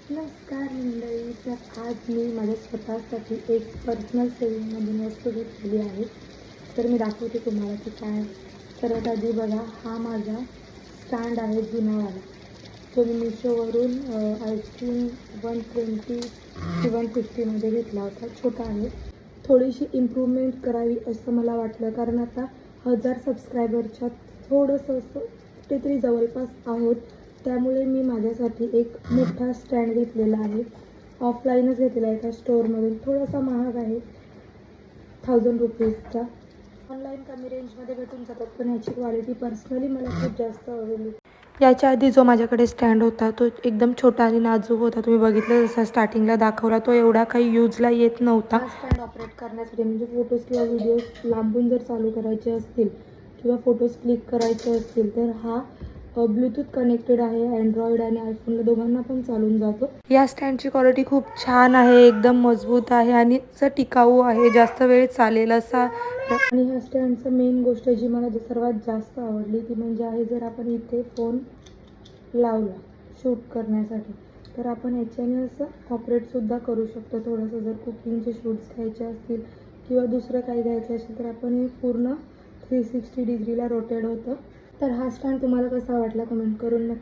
नमस्कार मंडळी. तर आज मी माझ्या स्वतःसाठी एक पर्सनल सेविंगमधून वस्तू घेतलेली आहे. तर मी दाखवते तुम्हाला की काय. सर्वात आधी बघा, हा माझा स्टँड आहे जुनावाला, जो मी मिशोवरून आय थिंक 120 की 150मध्ये घेतला होता. छोटा आहे. थोडीशी इम्प्रूव्हमेंट करावी असं मला वाटलं, कारण आता 1000 सबस्क्रायबरच्या थोडंसं असं कुठेतरी जवळपास आहोत. त्यामुळे मी माझ्यासाठी एक मोठा स्टँड घेतलेला आहे. ऑफलाईनच घेतलेला आहे एका स्टोअरमधून. थोडासा महाग आहे, 1000 रुपीजचा. ऑनलाईन कमी रेंजमध्ये भेटून जातात, पण ह्याची क्वालिटी पर्सनली मला खूप जास्त आवडली. याच्या आधी जो माझ्याकडे स्टँड होता तो एकदम छोटा आणि नाजूक होता. तुम्ही बघितलं जसा स्टार्टिंगला दाखवला, तो एवढा काही यूजला येत नव्हता. हा स्टँड ऑपरेट करण्यासाठी म्हणजे फोटोज किंवा व्हिडिओज लांबून जर चालू करायचे असतील किंवा फोटोज क्लिक करायचे असतील तर हा ब्लूटूथ कनेक्टेड आहे. अँड्रॉइड आणि आयफोनला दोघांना पण चालून जातो. या स्टँडची क्वालिटी खूप छान आहे, एकदम मजबूत आहे आणि असं टिकाऊ आहे, जास्त वेळ चालेल असा. आणि ह्या स्टँडचं मेन गोष्ट जी मला सर्वात जास्त आवडली ती म्हणजे आहे, जर आपण इथे फोन लावला शूट करण्यासाठी तर आपण ह्याच्याने असं ऑपरेटसुद्धा करू शकतो. थोडंसं जर कुकिंगचे शूट्स घ्यायचे असतील किंवा दुसरं काही घ्यायचं असेल तर आपण हे पूर्ण 360 डिग्रीला रोटेट होतं. तर हा स्टँड तुम्हाला कसा वाटला कमेंट करून नक्की